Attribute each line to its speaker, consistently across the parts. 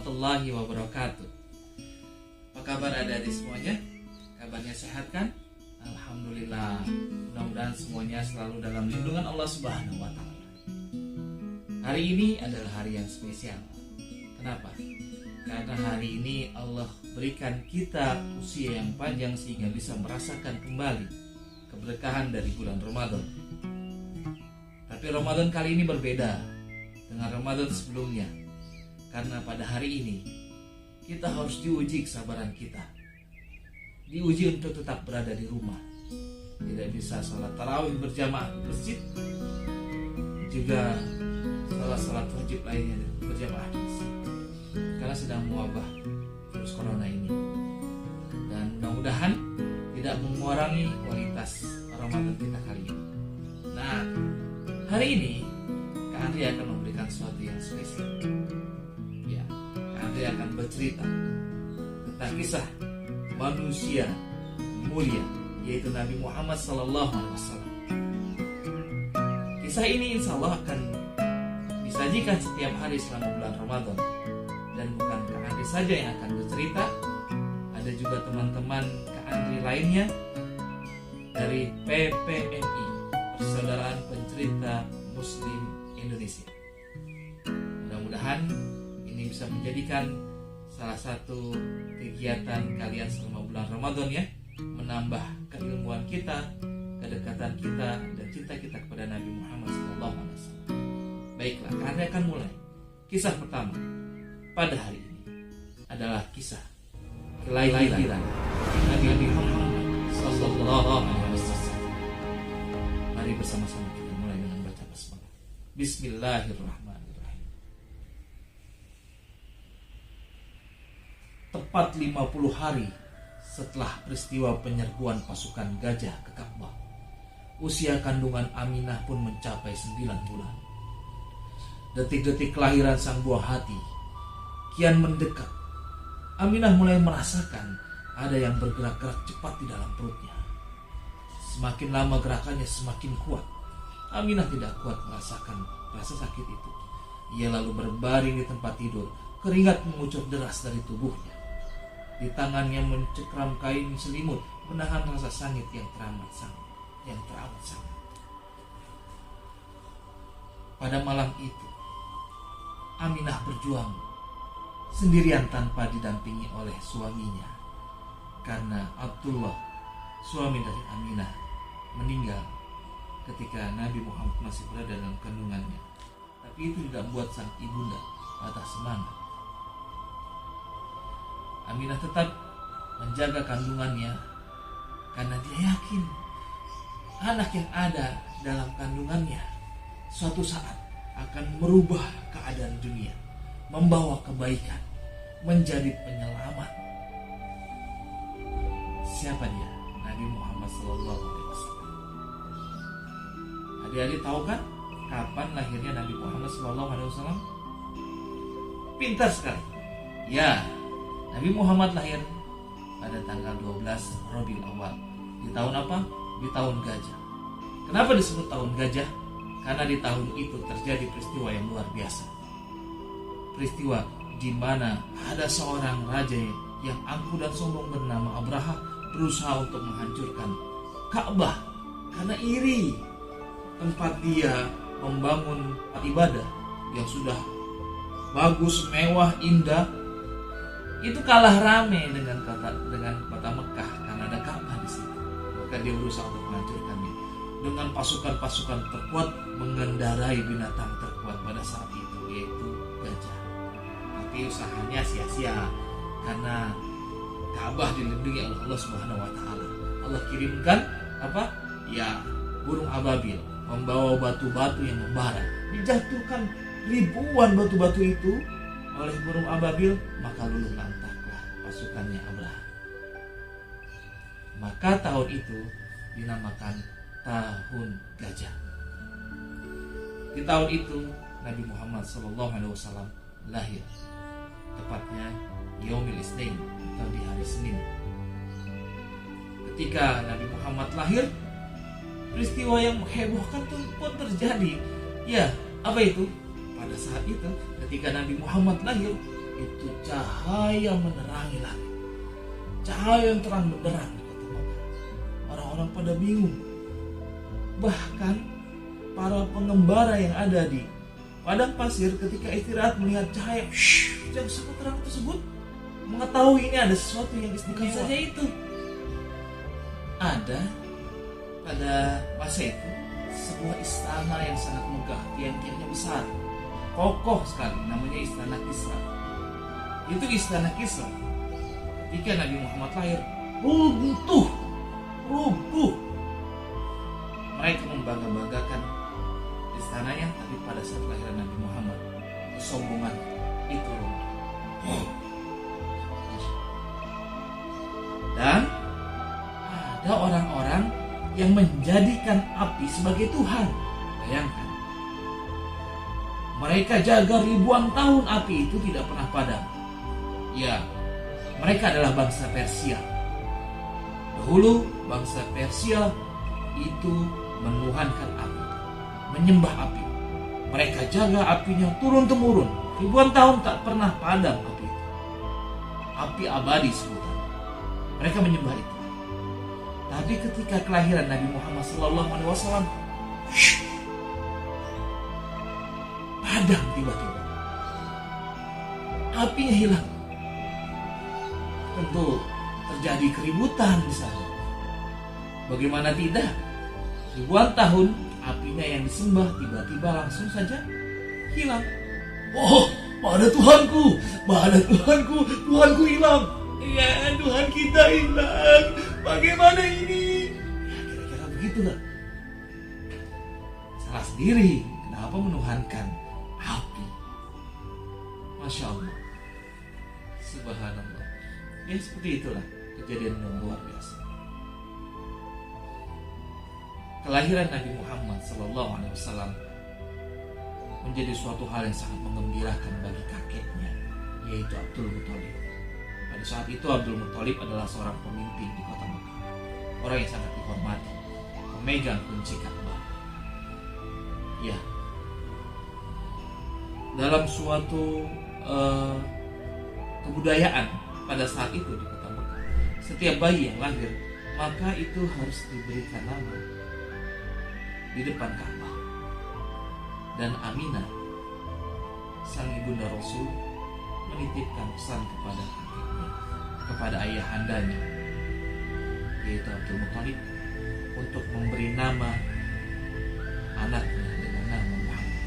Speaker 1: warahmatullahi wabarakatuh. Apa kabar adik-adik semuanya? Kabarnya sehat kan? Alhamdulillah. Mudah-mudahan semuanya selalu dalam lindungan Allah Subhanahu wa Ta'ala. Hari ini adalah hari yang spesial. Kenapa? Karena hari ini Allah berikan kita usia yang panjang sehingga bisa merasakan kembali keberkahan dari bulan Ramadan. Tapi Ramadan kali ini berbeda dengan Ramadan sebelumnya. Karena pada hari ini kita harus diuji kesabaran kita. Diuji untuk tetap berada di rumah. Tidak bisa sholat tarawih berjamaah di masjid. Juga sholat wajib lainnya berjamaah di masjid. Karena sedang mewabah virus corona ini. Dan mudah-mudahan tidak mengurangi kualitas Ramadan kita kali ini. Nah, hari ini Kak Andri akan memberikan sesuatu yang spesial. Ya, Kak Andri akan bercerita tentang kisah manusia mulia, yaitu Nabi Muhammad SAW. Kisah ini insya Allah akan disajikan setiap hari selama bulan Ramadan. Dan bukan Kak Andri saja yang akan bercerita, ada juga teman-teman Kak Andri lainnya dari PPMI, Persaudaraan Pencerita Muslim Indonesia. Mudah-mudahan ini bisa menjadikan salah satu kegiatan kalian selama bulan Ramadan ya, menambah keilmuan kita, kedekatan kita, dan cinta kita kepada Nabi Muhammad SAW. Baiklah, kami akan mulai. Kisah pertama pada hari ini adalah kisah kelahiran Nabi Muhammad SAW. Mari bersama-sama kita mulai dengan baca basmalah. Bismillahirrahmanirrahim. Tepat 50 hari setelah peristiwa penyerbuan pasukan gajah ke Ka'bah, usia kandungan Aminah pun mencapai 9 bulan. Detik-detik kelahiran sang buah hati kian mendekat. Aminah mulai merasakan ada yang bergerak-gerak cepat di dalam perutnya. Semakin lama gerakannya semakin kuat. Aminah tidak kuat merasakan rasa sakit itu. Ia lalu berbaring di tempat tidur. Keringat mengucur deras dari tubuhnya. Di tangannya mencekram kain selimut, menahan rasa sangit yang teramat sangat. Pada malam itu, Aminah berjuang sendirian tanpa didampingi oleh suaminya. Karena Abdullah, suami dari Aminah, meninggal ketika Nabi Muhammad masih berada dalam kandungannya. Tapi itu tidak membuat sang ibunda patah semangat. Aminah tetap menjaga kandungannya karena dia yakin anak yang ada dalam kandungannya suatu saat akan merubah keadaan dunia, membawa kebaikan, menjadi penyelamat. Siapa dia? Nabi Muhammad SAW. Adik-adik tahu kan kapan lahirnya Nabi Muhammad SAW? Pintar sekali. Ya, Nabi Muhammad lahir pada tanggal 12 Rabiul Awal. Di tahun apa? Di tahun gajah. Kenapa disebut tahun gajah? Karena di tahun itu terjadi peristiwa yang luar biasa. Peristiwa di mana ada seorang raja yang angkuh dan sombong bernama Abraha berusaha untuk menghancurkan Ka'bah karena iri tempat dia membangun ibadah yang sudah bagus, mewah, indah. Itu kalah rame dengan kota Mekah karena ada Ka'bah di situ. Maka dia berusaha untuk menghancurkannya dengan pasukan-pasukan terkuat, mengendarai binatang terkuat pada saat itu, yaitu gajah. Tapi usahanya sia-sia karena Ka'bah dilindungi oleh Allah Subhanahu wa Ta'ala. Allah kirimkan apa? Ya, burung ababil membawa batu-batu yang membara. Dijatuhkan ribuan batu-batu itu oleh burung ababil, maka luluh lantaklah pasukannya Abraha. Maka tahun itu dinamakan tahun gajah. Di tahun itu Nabi Muhammad SAW lahir, tepatnya Yaumil Isnin atau di hari Senin. Ketika Nabi Muhammad lahir, peristiwa yang menghebohkan pun terjadi. Ya, apa itu? Pada saat itu ketika Nabi Muhammad lahir, itu cahaya menerangi langit, cahaya yang terang benderang di kota Mekah. Orang-orang pada bingung. Bahkan para pengembara yang ada di padang pasir ketika istirahat melihat cahaya yang sangat terang tersebut, mengetahui ini ada sesuatu yang istimewa. Bukan saja itu, ada pada masa itu sebuah istana yang sangat megah, tiang-tiangnya besar, kokoh sekali, namanya Istana Kisra. Itu Istana Kisra ketika Nabi Muhammad lahir runtuh. Mereka membangga-banggakan istananya, tapi pada saat kelahiran Nabi Muhammad, kesombongan itu runtuh. Dan ada orang-orang yang menjadikan api sebagai Tuhan. Bayangkan, mereka jaga ribuan tahun api itu tidak pernah padam. Ya, mereka adalah bangsa Persia. Dahulu bangsa Persia itu menuhankan api, menyembah api. Mereka jaga apinya turun-temurun, ribuan tahun tak pernah padam api itu. Api abadi sebutan. Mereka menyembah itu. Tapi ketika kelahiran Nabi Muhammad SAW, padam tiba-tiba. Apinya hilang. Tentu terjadi keributan di sana. Bagaimana tidak? Ribuan tahun apinya yang disembah tiba-tiba langsung saja hilang. Oh, mana Tuhanku? Mana Tuhanku? Tuhanku hilang. Ya, Tuhan kita hilang. Bagaimana ini? Ya, kira-kira begitulah. Salah sendiri. Kenapa menuhankan api? Masya Allah. Subhanallah. Ya, seperti itulah kejadian yang luar biasa. Kelahiran Nabi Muhammad SAW menjadi suatu hal yang sangat menggembirakan bagi kakeknya, yaitu Abdul Muthalib. Pada saat itu Abdul Muthalib adalah seorang pemimpin di kota Mekah, orang yang sangat dihormati, memegang kunci Ka'bah. Ya, dalam suatu kebudayaan pada saat itu di kota Mekah, setiap bayi yang lahir maka itu harus diberikan nama di depan Ka'bah. Dan Aminah, sang ibunda Rasul, menitipkan pesan kepada kakeknya, kepada ayahandanya, yaitu Abdul Muthalib, untuk memberi nama anaknya dengan nama Muhammad.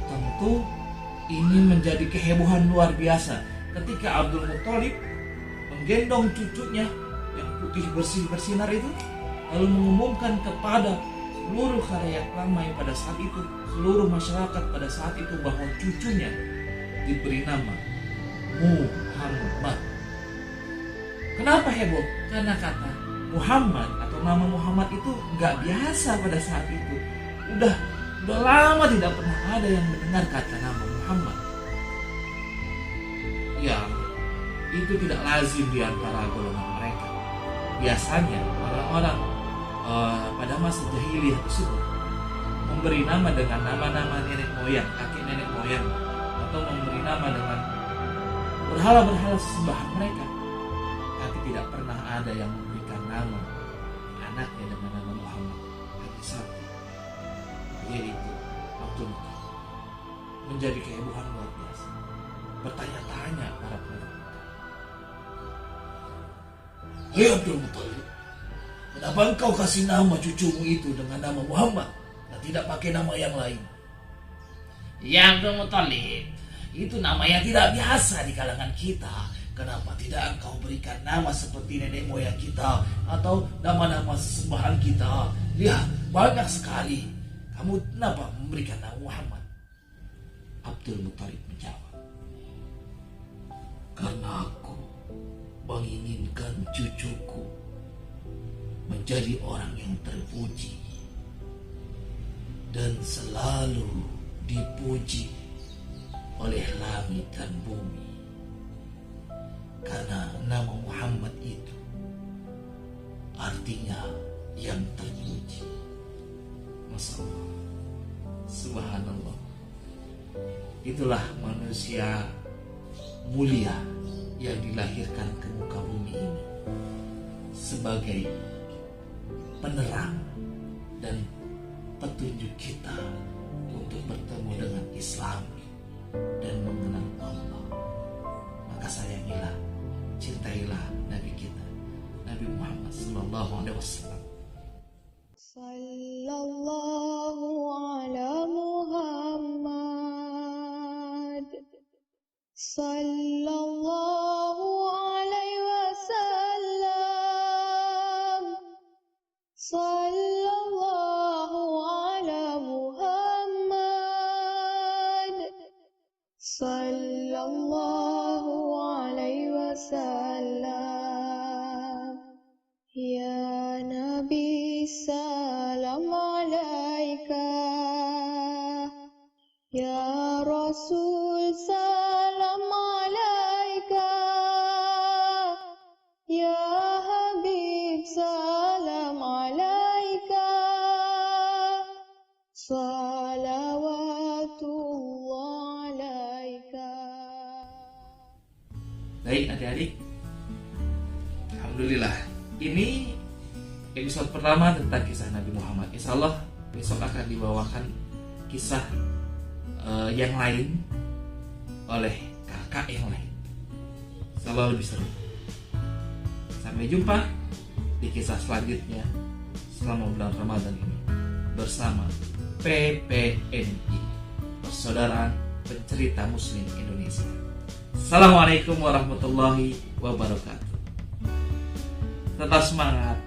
Speaker 1: Tentu ini menjadi kehebohan luar biasa ketika Abdul Muthalib menggendong cucunya yang putih bersih bersinar itu, lalu mengumumkan kepada seluruh khalayak ramai pada saat itu, seluruh masyarakat pada saat itu, bahwa cucunya diberi nama Muhammad. Kenapa heboh? Karena kata Muhammad atau nama Muhammad itu nggak biasa pada saat itu. Udah lama tidak pernah ada yang mendengar kata nama Muhammad. Ya, itu tidak lazim di antara golongan mereka. Biasanya orang-orang pada masa jahiliyah tersebut memberi nama dengan nama-nama nenek moyang, kakek nenek moyang, atau memberi nama dengan berhala-berhala sesembahan mereka. Tapi tidak pernah ada yang memberikan nama anaknya dengan nama Muhammad. Hanya satu, yaitu Abdul Muthalib. Menjadi kehebohan luar biasa. Bertanya-tanya para penduduk. Hei Abdul Muthalib, kenapa engkau kasih nama cucumu itu dengan nama Muhammad dan tidak pakai nama yang lain? Ya Abdul Muthalib, itu nama yang tidak biasa di kalangan kita. Kenapa tidak engkau berikan nama seperti nenek moyang kita atau nama-nama sesembahan kita? Lihat, banyak sekali. Kamu kenapa memberikan nama Muhammad? Abdul Muthalib menjawab, karena aku menginginkan cucuku menjadi orang yang terpuji dan selalu dipuji oleh langit dan bumi, karena nama Muhammad itu artinya yang terpuji. Masya Allah, subhanallah. Itulah manusia mulia yang dilahirkan ke muka bumi ini sebagai penerang dan petunjuk kita untuk bertemu dengan Islam dan mengenal Allah. Maka sayangilah, cintailah Nabi kita, Nabi Muhammad sallallahu alaihi wasallam.
Speaker 2: Sallallahu ala Muhammad, sallallahu alaihi wasallam, sallallahu ala Muhammad, sallallahu alaihi wasallam. Ya Nabi salam alaika, Ya Rasul salam alaika, Ya Habib salam alaika, salawatullah alaika.
Speaker 1: Baik adik-adik, alhamdulillah, ini episode pertama tentang kisah Nabi Muhammad. Insya Allah besok akan dibawakan kisah yang lain oleh kakak yang lain. Insya Allah lebih seru. Sampai jumpa di kisah selanjutnya selama bulan Ramadan ini bersama PPNI, Persaudaraan Pencerita Muslim Indonesia. Assalamualaikum warahmatullahi wabarakatuh. Tetap semangat.